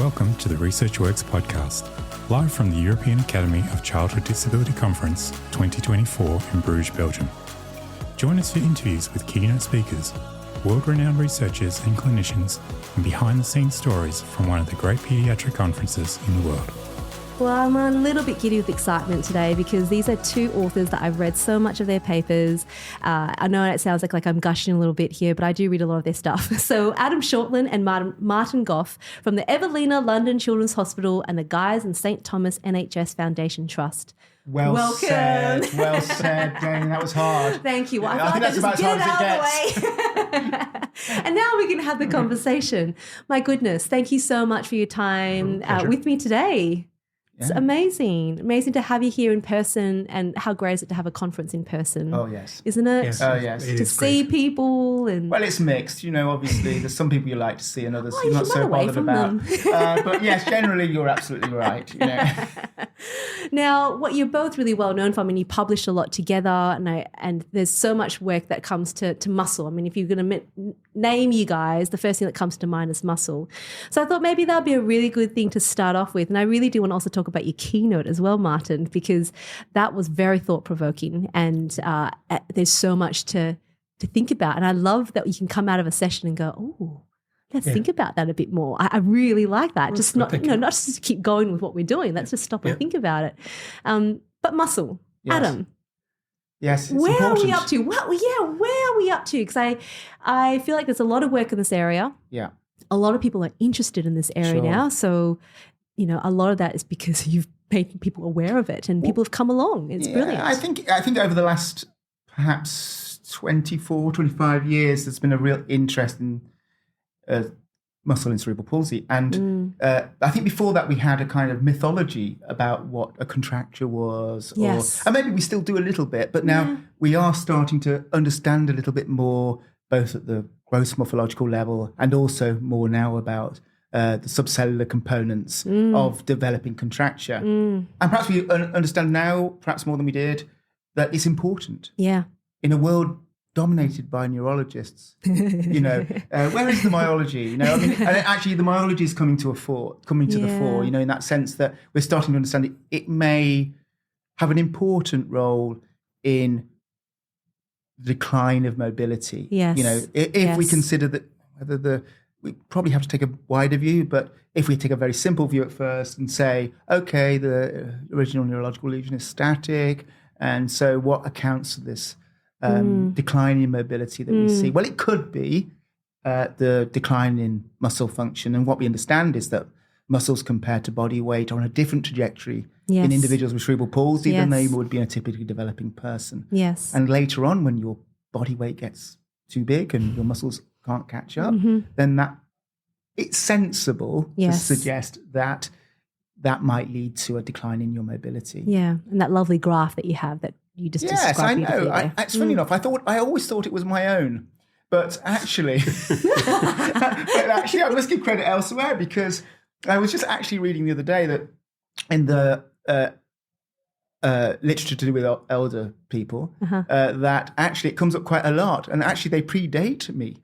Welcome to the Research Works podcast, live from the European Academy of Childhood Disability Conference 2024 in Bruges, Belgium. Join us for interviews with keynote speakers, world-renowned researchers and clinicians, and behind-the-scenes stories from one of the great paediatric conferences in the world. Well, I'm a little bit giddy with excitement today because these are two authors that I've read so much of their papers. I know it sounds like I'm gushing a little bit here, but I do read a lot of their stuff. So Adam Shortland and Martin Gough from the Evelina London Children's Hospital and the Guy's and St Thomas NHS Foundation Trust. Welcome. Said, Dane. That was hard. Thank you. Well, I feel like I just get it out of the way. And now we can have the conversation. My goodness, thank you so much for your time with me today. It's amazing to have you here in person, and how great is it to have a conference in person? Oh, yes. Isn't it? Yes. Oh, yes. To see people. And well, it's mixed, obviously. There's some people you like to see and others you're not so bothered about. But yes, generally you're absolutely right. Now, what you're both really well known for, you published a lot together, and there's so much work that comes to muscle. If you're going to name you guys, the first thing that comes to mind is muscle. So I thought maybe that would be a really good thing to start off with. And I really do want to also talk about your keynote as well, Martin, because that was very thought-provoking, and there's so much to think about. And I love that you can come out of a session and go, oh, let's think about that a bit more. I really like that. Just not just to keep going with what we're doing. Let's just stop and think about it. But muscle, yes. Adam. Yes, it's where important. are we up to? Where are we up to? Because I feel like there's a lot of work in this area. Yeah. A lot of people are interested in this area now. So, a lot of that is because you've made people aware of it and people have come along. It's brilliant. I think over the last perhaps 24, 25 years, there's been a real interest in muscle and cerebral palsy. And I think before that we had a kind of mythology about what a contracture was. Yes. And maybe we still do a little bit, but now we are starting to understand a little bit more, both at the gross morphological level and also more now about the subcellular components of developing contracture. And perhaps we understand now, perhaps more than we did, that it's important. Yeah. In a world dominated by neurologists, where is the myology? And actually the myology is coming to the fore, in that sense that we're starting to understand it may have an important role in the decline of mobility. Yes. If we consider that we probably have to take a wider view, but if we take a very simple view at first and say, okay, the original neurological lesion is static, and so what accounts for this decline in mobility that we see? Well, it could be the decline in muscle function, and what we understand is that muscles compared to body weight are on a different trajectory in individuals with cerebral palsy than they would be in a typically developing person. Yes. And later on, when your body weight gets too big and your muscles can't catch up, then it's sensible to suggest that might lead to a decline in your mobility. Yeah, and that lovely graph that you have that you just described. Yes, I know. It's funny enough. I always thought it was my own, but actually, I must give credit elsewhere, because I was just actually reading the other day that in the literature to do with elder people, that actually it comes up quite a lot, and actually they predate me.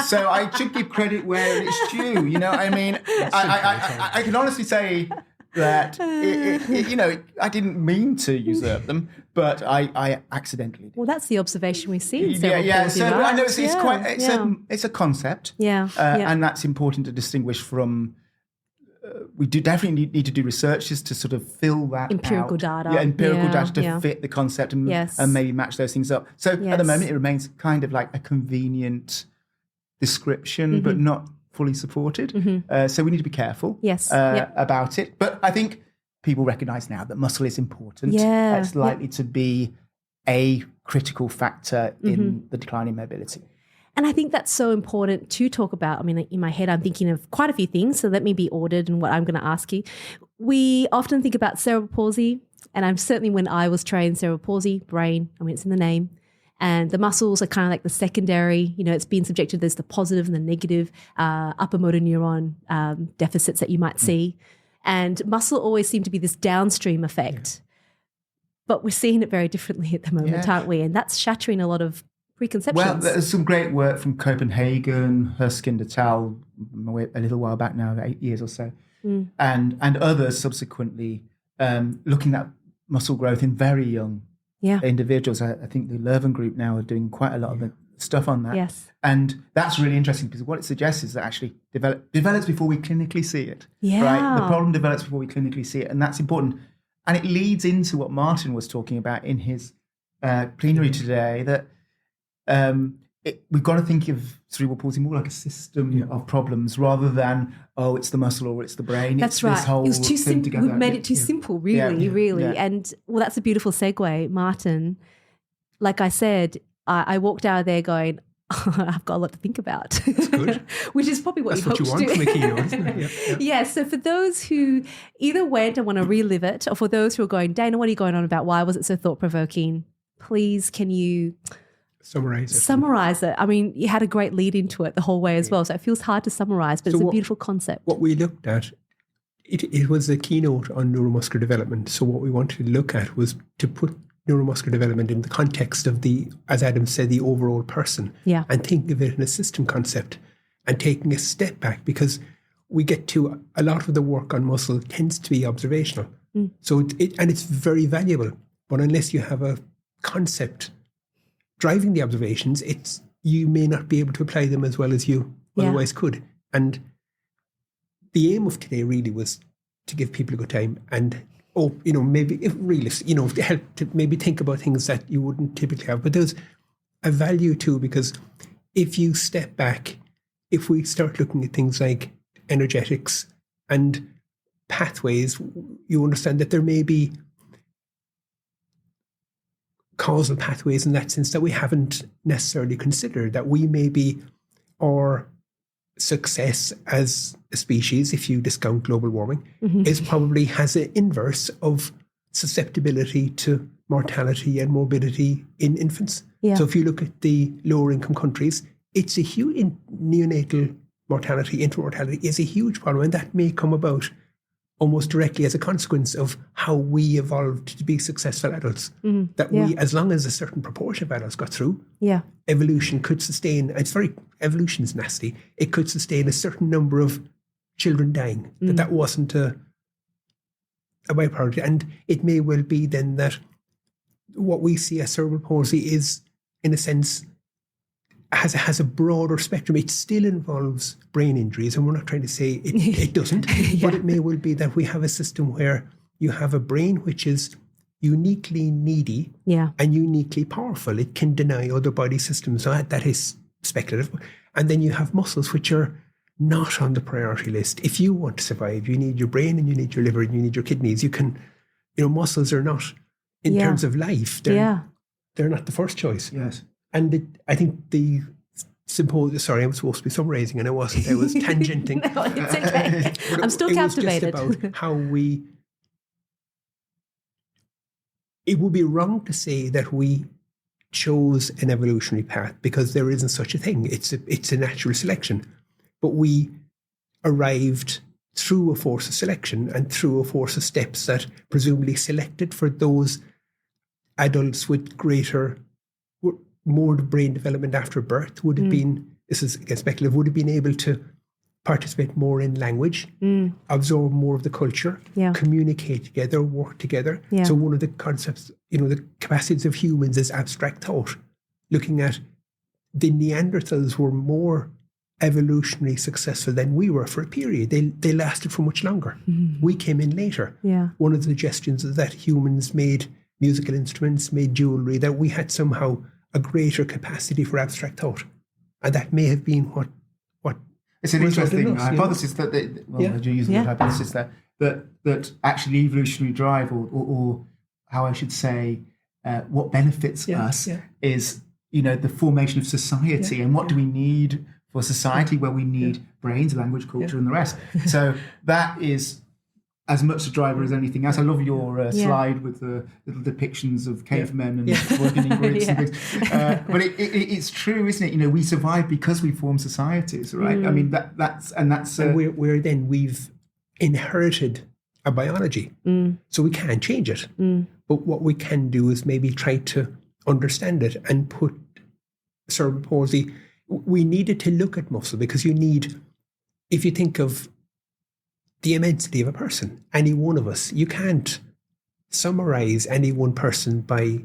So I should give credit where it's due. I can honestly say that I didn't mean to usurp them, but I accidentally did. Well, that's the observation we see. So I know it's a concept. And that's important to distinguish from. We do definitely need to do researches to sort of fill that empirical out. data. Empirical data to fit the concept and maybe match those things up. So at the moment, it remains kind of like a convenient description, but not fully supported. So we need to be careful about it. But I think people recognise now that muscle is important. It's likely to be a critical factor in the decline in mobility. And I think that's so important to talk about. In my head, I'm thinking of quite a few things, so let me be ordered in what I'm going to ask you. We often think about cerebral palsy, and I'm certainly, when I was trained, cerebral palsy, brain, it's in the name. And the muscles are kind of like the secondary, it's being subjected, there's the positive and the negative upper motor neuron deficits that you might see. And muscle always seemed to be this downstream effect. But we're seeing it very differently at the moment, aren't we? And that's shattering a lot of preconceptions. Well, there's some great work from Copenhagen, Herskind et al., a little while back now, 8 years or so, and others subsequently looking at muscle growth in very young individuals. I think the Leuven group now are doing quite a lot of the stuff on that. Yes. And that's really interesting because what it suggests is that actually develops before we clinically see it. Yeah. Right? The problem develops before we clinically see it, and that's important. And it leads into what Martin was talking about in his plenary today, that we've got to think of cerebral palsy more like a system of problems rather than, it's the muscle or it's the brain. That's it's right. This whole it was too thing simple. together. We've made it too simple, really. Yeah. And that's a beautiful segue, Martin. Like I said, I walked out of there going, I've got a lot to think about. That's good. Which is probably what That's you what hoped you to want do. from a keynote, isn't it? Yeah. So for those who either went and want to relive it, or for those who are going, Dana, what are you going on about? Why was it so thought-provoking? Please, can you summarize it? I mean, you had a great lead into it the whole way as well, so it feels hard to summarize, but it's a beautiful concept. What we looked at, it was a keynote on neuromuscular development. So what we wanted to look at was to put neuromuscular development in the context of as Adam said, the overall person, and think of it in a system concept, and taking a step back, because we get to a lot of the work on muscle tends to be observational. So it's very valuable, but unless you have a concept driving the observations, you may not be able to apply them as well as you otherwise could. And the aim of today really was to give people a good time and maybe if realistic, to help to maybe think about things that you wouldn't typically have. But there's a value too, because if you step back, if we start looking at things like energetics and pathways, you understand that there may be causal pathways in that sense that we haven't necessarily considered, that we may be our success as a species, if you discount global warming, is probably has an inverse of susceptibility to mortality and morbidity in infants. So if you look at the lower income countries, it's a huge neonatal mortality, infant mortality is a huge problem, and that may come about almost directly as a consequence of how we evolved to be successful adults. That we, as long as a certain proportion of adults got through, evolution could sustain, evolution is nasty, it could sustain a certain number of children dying, that wasn't a byproduct. And it may well be then that what we see as cerebral palsy is, in a sense, has a broader spectrum. It still involves brain injuries, and we're not trying to say it doesn't, but it may well be that we have a system where you have a brain which is uniquely needy and uniquely powerful. It can deny other body systems. So that is speculative. And then you have muscles which are not on the priority list. If you want to survive, you need your brain and you need your liver and you need your kidneys. You can, muscles are not, in terms of life, they're not the first choice. Yes. And I think the symposium, sorry, I was supposed to be summarising and I wasn't. I was tangenting. No, it's okay. I'm still captivated. It was just about how it would be wrong to say that we chose an evolutionary path, because there isn't such a thing. It's a natural selection. But we arrived through a force of selection and through a force of steps that presumably selected for those adults with more brain development after birth would have been, this is again speculative, would have been able to participate more in language, absorb more of the culture, communicate together, work together. So one of the concepts, the capacities of humans is abstract thought. Looking at the Neanderthals were more evolutionarily successful than we were for a period. They lasted for much longer. We came in later. One of the suggestions is that humans made musical instruments, made jewelry, that we had somehow a greater capacity for abstract thought. And that may have been what it's an interesting hypothesis that you're using the hypothesis there, that actually evolutionary drive or how I should say what benefits us is the formation of society, and what do we need for society where we need brains, language, culture and the rest. So that is as much a driver as anything else. I love your slide with the little depictions of cavemen and working in groups and things. But it's true, isn't it? We survive because we form societies, right? I mean, we've inherited a biology, so we can't change it. But what we can do is maybe try to understand it and put cerebral palsy. We needed to look at muscle because if you think of the immensity of a person. Any one of us, you can't summarize any one person by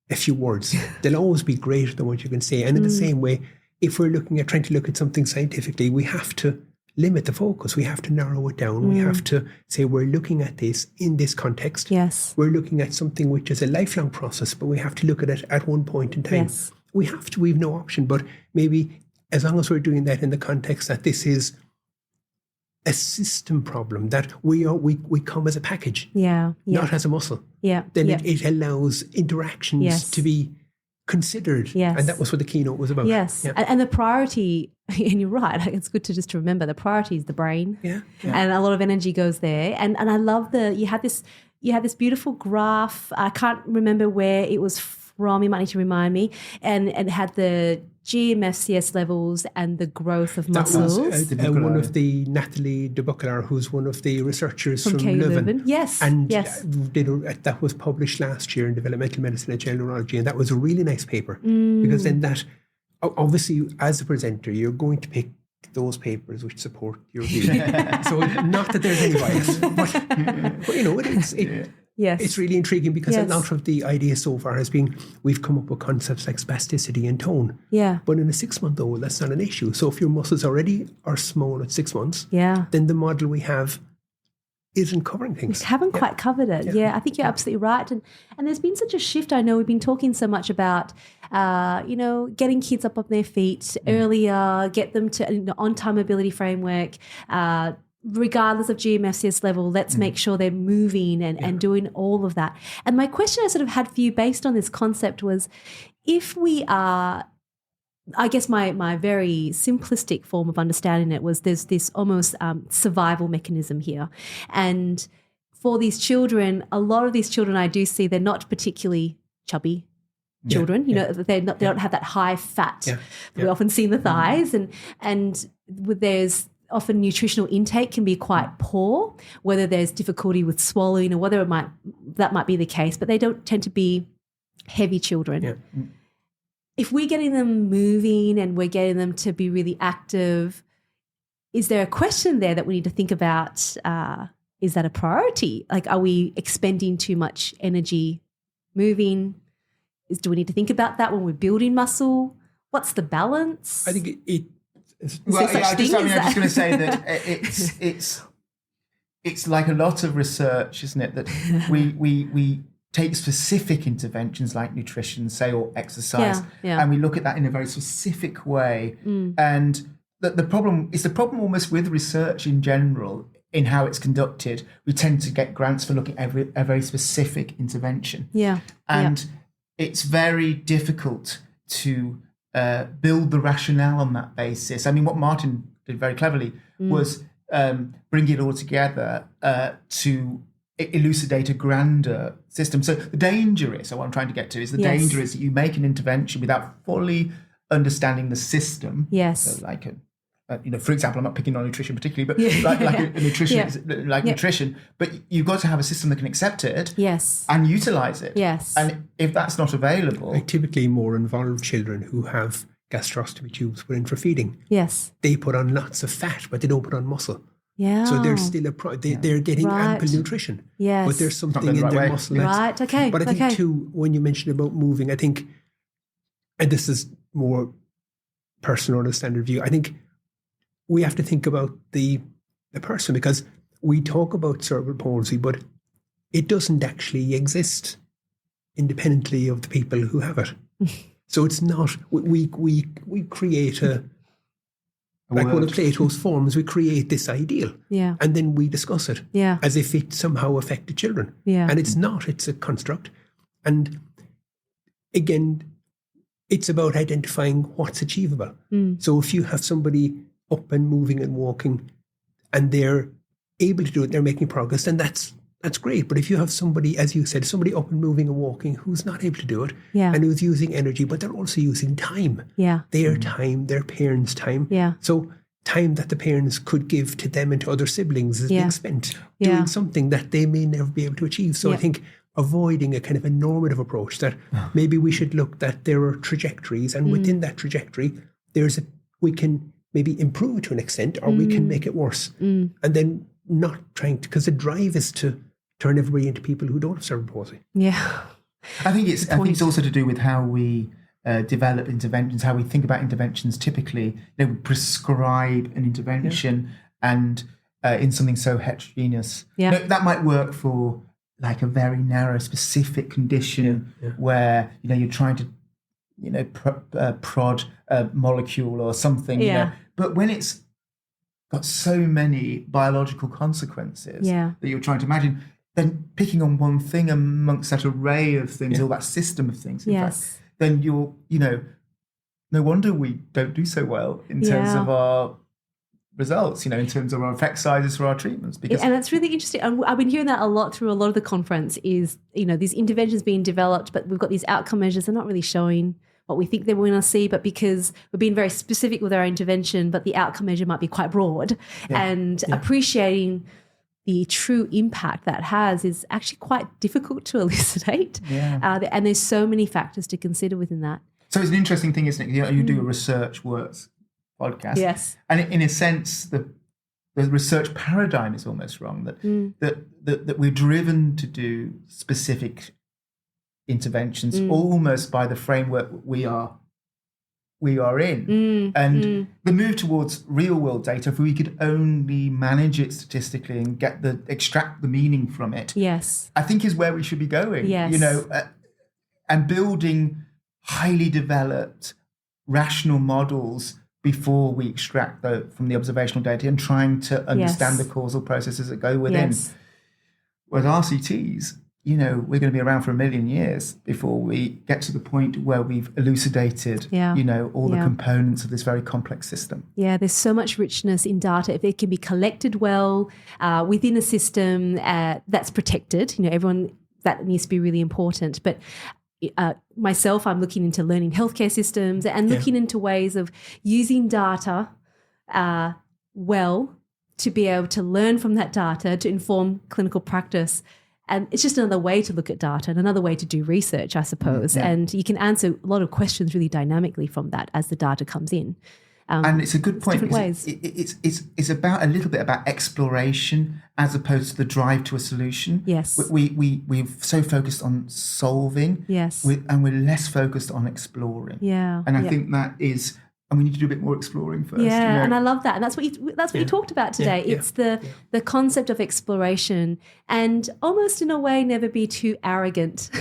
a few words. They'll always be greater than what you can say. And in the same way, if we're trying to look at something scientifically, we have to limit the focus. We have to narrow it down. We have to say we're looking at this in this context. Yes. We're looking at something which is a lifelong process, but we have to look at it at one point in time. Yes. We've no option, but maybe as long as we're doing that in the context that this is a system problem, that we come as a package, not as a muscle. Yeah. Then it allows interactions to be considered. Yes. And that was what the keynote was about. Yes. Yeah. And the priority, and you're right, it's good to remember the priority is the brain. Yeah. And a lot of energy goes there. And I love you had this beautiful graph. I can't remember where it was from. You might need to remind me. And it had the GMFCS levels and the growth of muscles. That was one of the Nathalie de Buckelar, who's one of the researchers from Leuven. Yes. And that was published last year in Developmental Medicine and Child Neurology. And that was a really nice paper because then that, obviously, as a presenter, you're going to pick those papers which support your view. So not that there's any bias, but you know, it's really intriguing because a lot of the idea so far has been we've come up with concepts like spasticity and tone. Yeah. But in a 6-month-old, that's not an issue. So if your muscles already are small at 6 months, then the model we have isn't covering things. We haven't quite covered it. Yeah, I think you're absolutely right. And there's been such a shift. I know we've been talking so much about, getting kids up on their feet earlier, get them to on-time mobility framework, regardless of GMFCS level, let's make sure they're moving and doing all of that. And my question I sort of had for you based on this concept was, if we are, I guess my very simplistic form of understanding it was there's this almost survival mechanism here. And for these children, a lot of these children I do see, they're not particularly chubby children. They don't have that high fat that we often see in the thighs. And there's often nutritional intake can be quite poor, whether there's difficulty with swallowing or whether that might be the case, but they don't tend to be heavy children. Yeah. If we're getting them moving and we're getting them to be really active, is there a question there that we need to think about? Is that a priority? Like, are we expending too much energy moving? Do we need to think about that when we're building muscle? What's the balance? I think I'm just going to say that it's like a lot of research, isn't it? That we take specific interventions like nutrition, say, or exercise, and we look at that in a very specific way. And the problem almost with research in general, in how it's conducted. We tend to get grants for looking at a very specific intervention. And it's very difficult to build the rationale on that basis. I mean, what Martin did very cleverly was bring it all together to elucidate a grander system. So the danger is, what I'm trying to get to is danger is that you make an intervention without fully understanding the system. So like for example, I'm not picking on nutrition particularly, but nutrition, but you've got to have a system that can accept it and utilize it. And if that's not available... Like typically more involved children who have gastrostomy tubes put in for feeding, they put on lots of fat, but they don't put on muscle. So they're still they're getting ample nutrition. But there's something in their muscle. But I think too, when you mentioned about moving, I think, and this is more personal or standard view, I think we have to think about the person, because we talk about cerebral palsy, but it doesn't actually exist independently of the people who have it. So it's not, we create like one of Plato's forms, we create this ideal. And then we discuss it as if it somehow affected children. And it's not, it's a construct. And again, it's about identifying what's achievable. So if you have somebody up and moving and walking and they're able to do it, they're making progress, then that's great. But if you have somebody, as you said, somebody up and moving and walking who's not able to do it and who's using energy, but they're also using time. Their time, their parents' time. So time that the parents could give to them and to other siblings is being spent doing something that they may never be able to achieve. So I think avoiding a kind of a normative approach, that maybe we should look that there are trajectories, and within that trajectory, we can maybe improve it to an extent, or we can make it worse. And then not trying to, because the drive is to turn everybody into people who don't have cerebral palsy. Yeah. I think it's also to do with how we develop interventions, how we think about interventions. Typically, we prescribe an intervention and in something so heterogeneous. Yeah. That might work for like a very narrow, specific condition where you're trying to prod a molecule or something. But when it's got so many biological consequences that you're trying to imagine, then picking on one thing amongst that array of things, or that system of things, in fact, then you're, no wonder we don't do so well in terms of our results, in terms of our effect sizes for our treatments. Because and that's really interesting. I've been hearing that a lot through a lot of the conference is, these interventions being developed, but we've got these outcome measures. They're not really showing what we think they want to see, but because we're being very specific with our intervention, but the outcome measure might be quite broad, and appreciating the true impact that has is actually quite difficult to elucidate. And there's so many factors to consider within that. So it's an interesting thing, isn't it? You do a research works podcast. Yes. And in a sense, the research paradigm is almost wrong, that we're driven to do specific interventions almost by the framework we are in. The move towards real world data, if we could only manage it statistically and extract the meaning from it, I think is where we should be going. And building highly developed rational models before we extract from the observational data and trying to understand the causal processes that go within. Whereas RCTs, we're going to be around for 1 million years before we get to the point where we've elucidated, all the components of this very complex system. Yeah, there's so much richness in data. If it can be collected well within a system that's protected, everyone, that needs to be really important. But myself, I'm looking into learning healthcare systems and looking into ways of using data well to be able to learn from that data to inform clinical practice. And it's just another way to look at data and another way to do research, I suppose. And you can answer a lot of questions really dynamically from that as the data comes in. And it's a good point. Different ways. It's about a little bit about exploration as opposed to the drive to a solution. Yes. We're so focused on solving. Yes. And we're less focused on exploring. Yeah. And I think that is, and we need to do a bit more exploring first. Yeah, and I love that. And that's what you talked about today. It's the concept of exploration and almost in a way never be too arrogant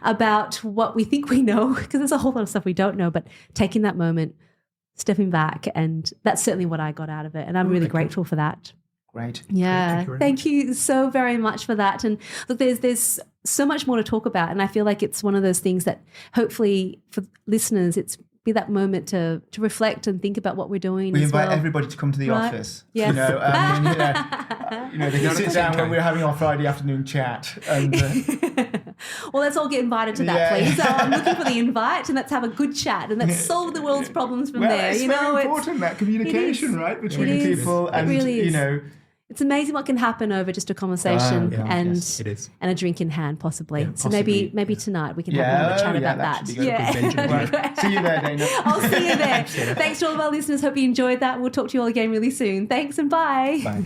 about what we think we know, because there's a whole lot of stuff we don't know, but taking that moment, stepping back, and that's certainly what I got out of it. And I'm really grateful for that. Great. Yeah. Thank you so very much for that. And look, there's so much more to talk about. And I feel like it's one of those things that hopefully for listeners, it's be that moment to reflect and think about what we're doing. We invite everybody to come to the office. Yes. They can sit down when we're having our Friday afternoon chat. And, well, let's all get invited to that, please. So I'm looking for the invite, and let's have a good chat, and let's solve the world's problems from there. It's very important, that communication, right, between people, and It's amazing what can happen over just a conversation and a drink in hand, possibly. Yeah, so maybe tonight we can have another chat about that. See you there, Dana. I'll see you there. Thanks to all of our listeners. Hope you enjoyed that. We'll talk to you all again really soon. Thanks and bye. Bye.